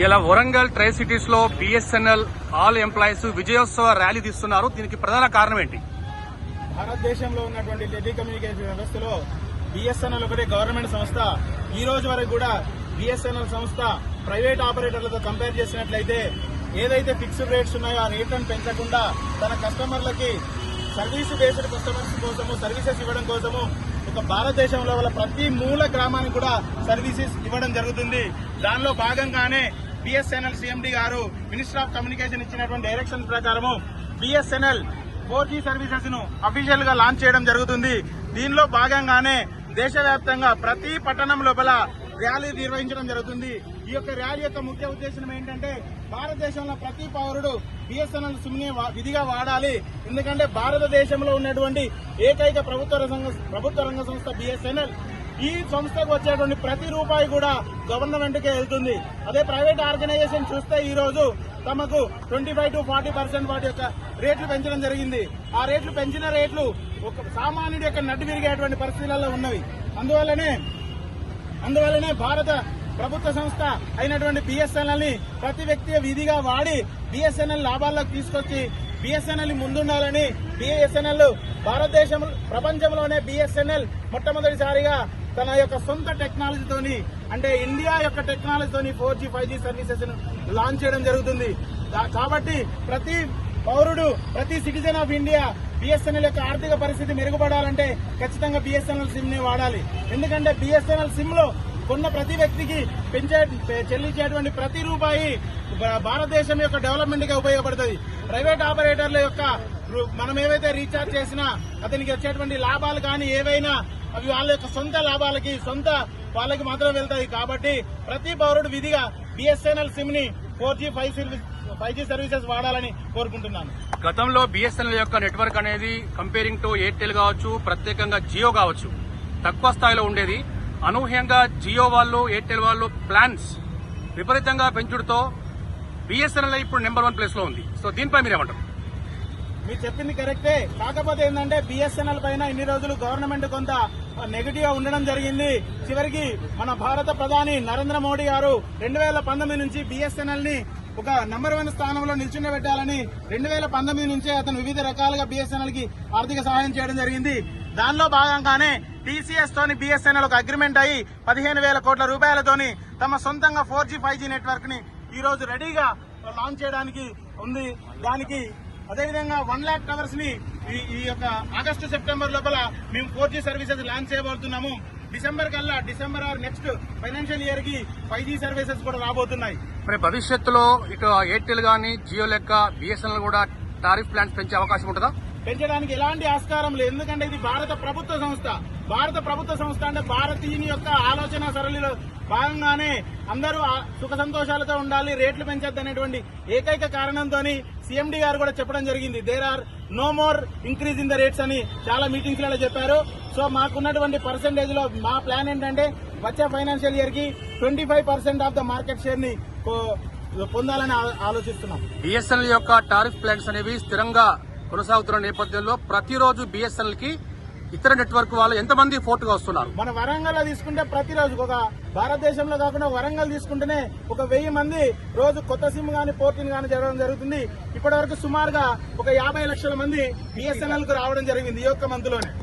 ఇలా Warangal tri cities లో BSNL all employees విజయోత్సవ ర్యాలీ తీస్తున్నారు. దీనికి ప్రధాన కారణం ఏంటి? భారతదేశంలో ఉన్నటువంటి టెలికమ్యూనికేషన్ వ్యవస్థలో బిఎస్ఎన్ఎల్ ఒకటే గవర్నమెంట్ సంస్థ. ఈ రోజు వరకు కూడా బిఎస్ఎన్ఎల్ సంస్థ ప్రైవేట్ ఆపరేటర్లతో కంపేర్ చేసినట్లయితే ఏదైతే ఫిక్స్డ్ రేట్స్ ఉన్నాయో ఆ రేట్లను పెంచకుండా తన కస్టమర్లకి సర్వీస్ బేస్డ్ కస్టమర్స్ కోసము సర్వీసెస్ ఇవ్వడం కోసము ఒక భారతదేశంలో గల ప్రతి మూల గ్రామానికి కూడా సర్వీసెస్ ఇవ్వడం జరుగుతుంది. దానిలో భాగంగానే బిఎస్ఎన్ఎల్ సిఎండి గారు మినిస్టర్ ఆఫ్ కమ్యూనికేషన్ ఇచ్చినటువంటి డైరెక్షన్స్ ప్రకారము బిఎస్ఎన్ఎల్ 4G సర్వీసెస్ ను అఫీషియల్ గా లాంచ్ చేయడం జరుగుతుంది. దీనిలో భాగంగానే దేశవ్యాప్తంగా ప్రతి పట్టణం లోపల ర్యాలీ నిర్వహించడం జరుగుతుంది. ఈ యొక్క ర్యాలీ యొక్క ముఖ్య ఉద్దేశం ఏంటంటే భారతదేశంలో ప్రతి పౌరుడు బిఎస్ఎన్ఎల్ సిమ్ ని విధిగా వాడాలి. ఎందుకంటే భారతదేశంలో ఉన్నటువంటి ఏకైక ప్రభుత్వ రంగ సంస్థ బిఎస్ఎన్ఎల్. ఈ సంస్థకు వచ్చేటువంటి ప్రతి రూపాయి కూడా గవర్నమెంట్ కే వెళ్తుంది. అదే ప్రైవేట్ ఆర్గనైజేషన్ చూస్తే ఈ రోజు తమకు 25 to 40% వాటి యొక్క రేట్లు పెంచడం జరిగింది. ఆ రేట్లు పెంచిన రేట్లు ఒక సామాన్యుడి యొక్క నడ్డు విరిగేటువంటి పరిస్థితులలో ఉన్నవి. అందువల్లనే భారత ప్రభుత్వ సంస్థ అయినటువంటి బిఎస్ఎన్ఎల్ ని ప్రతి వ్యక్తి విధిగా వాడి బిఎస్ఎన్ఎల్ లాభాల్లోకి తీసుకొచ్చి బిఎస్ఎన్ఎల్ ముందుండాలని బిఎస్ఎన్ఎల్ భారతదేశం ప్రపంచంలోనే బిఎస్ఎన్ఎల్ మొట్టమొదటిసారిగా తన యొక్క సొంత టెక్నాలజీతోని అంటే ఇండియా యొక్క టెక్నాలజీతోని 4G 5G సర్వీసెస్ ను లాంచ్ చేయడం జరుగుతుంది. కాబట్టి ప్రతి పౌరుడు ప్రతి సిటిజన్ ఆఫ్ ఇండియా బిఎస్ఎన్ఎల్ యొక్క ఆర్థిక పరిస్థితి మెరుగుపడాలంటే ఖచ్చితంగా బిఎస్ఎన్ఎల్ సిమ్ ని వాడాలి. ఎందుకంటే బిఎస్ఎన్ఎల్ సిమ్ లో కొన్న ప్రతి వ్యక్తికి చెల్లించేటువంటి ప్రతి రూపాయి భారతదేశం యొక్క డెవలప్మెంట్ గా ఉపయోగపడుతుంది. ప్రైవేట్ ఆపరేటర్ల యొక్క మనం ఏవైతే రీఛార్జ్ చేసినా అతనికి వచ్చేటువంటి లాభాలు కానీ ఏవైనా అవి వాళ్ళ యొక్క సొంత లాభాలకి వాళ్ళకి మాత్రం వెళ్తాయి. కాబట్టి ప్రతి పౌరుడు విధిగా బిఎస్ఎన్ఎల్ సిమ్ ని 4G 5G సర్వీసెస్ వాడాలని కోరుకుంటున్నాను. గతంలో బిఎస్ఎన్ఎల్ యొక్క నెట్వర్క్ అనేది కంపేరింగ్ టు ఎయిర్టెల్ కావచ్చు, ప్రత్యేకంగా జియో కావచ్చు, తక్కువ స్థాయిలో ఉండేది. అనూహ్యంగా జియో వాళ్ళు ఎయిర్టెల్ వాళ్ళు ప్లాన్స్ విపరీతంగా పెంచుడుతో బిఎస్ఎన్ఎల్ ఇప్పుడు నెంబర్ 1 ప్లేస్ లో ఉంది. సో దీనిపై మీరేమంటారు? మీరు చెప్పింది కరెక్టే. కాకపోతే ఏంటంటే బిఎస్ఎన్ఎల్ పైన ఇన్ని రోజులు గవర్నమెంట్ కొంత నెగిటివ్ గా ఉండడం జరిగింది. చివరికి మన భారత ప్రధాని నరేంద్ర మోడీ గారు 2019 నుంచి బిఎస్ఎన్ఎల్ ని ఒక నంబర్ 1 స్థానంలో నిల్చుండబెట్టాలని 2019 నుంచే అతను వివిధ రకాలుగా బిఎస్ఎన్ఎల్ కి ఆర్థిక సహాయం చేయడం జరిగింది. దానిలో భాగంగానే టీసీఎస్ తోని బిఎస్ఎన్ఎల్ ఒక అగ్రిమెంట్ అయ్యి 15,000 కోట్ల రూపాయలతోని తమ సొంతంగా 4G 5G నెట్వర్క్ ని ఈ రోజు రెడీగా లాంచ్ చేయడానికి ఉంది. దానికి అదేవిధంగా 1 lakh టవర్స్ ని ఈ యొక్క ఆగస్టు సెప్టెంబర్ లోపల మేము 4G సర్వీసెస్ లాంచ్ చేయబోతున్నాము. December or next financial year కి 5G సర్వీసెస్ కూడా రాబోతున్నాయి. మరి భవిష్యత్తులో ఇటు ఎయిర్టెల్ గానీ జియో లెక్క బిఎస్ఎన్ఎల్ కూడా టారిఫ్ ప్లాన్స్ పెంచే అవకాశం ఉంటుందా? పెంచడానికి ఎలాంటి ఆస్కారం లేదు. ఎందుకంటే ఇది భారత ప్రభుత్వ సంస్థ అంటే భారతీయుని యొక్క ఆలోచన సరళిలో భాగంగానే అందరూ సుఖ సంతోషాలతో ఉండాలి, రేట్లు పెంచొద్దు అనేటువంటి ఏకైక కారణంతో సీఎండీ గారు కూడా చెప్పడం జరిగింది. There are no more increase in the rates అని చాలా మీటింగ్స్ లలో చెప్పారు. సో మాకున్నటువంటి పర్సెంటేజ్ లో మా ప్లాన్ ఏంటంటే వచ్చే ఫైనాన్షియల్ ఇయర్ కి 25% ఆఫ్ ద మార్కెట్ షేర్ ని పొందాలని ఆలోచిస్తున్నాం. బిఎస్ఎన్ఎల్ యొక్క టారిఫ్ ప్లాన్స్ అనేవి స్థిరంగా కొనసాగుతున్న నేపథ్యంలో ప్రతిరోజు బిఎస్ఎన్ఎల్ కి ఇతర నెట్వర్క్ వాళ్ళు ఎంతమంది పోర్ట్ గా వస్తున్నారు? మన వరంగల్ లో తీసుకుంటే ప్రతిరోజు ఒక భారతదేశంలో కాకుండా వరంగల్ తీసుకుంటేనే ఒక 1000 మంది రోజు కొత్త సిమ్ గానీ పోర్టింగ్ గానీ జరగడం జరుగుతుంది. ఇప్పటి వరకు సుమారుగా ఒక 50 లక్షల మంది బిఎస్ఎన్ఎల్ కు రావడం జరిగింది ఈ ఒక్క మంత్ లోనే.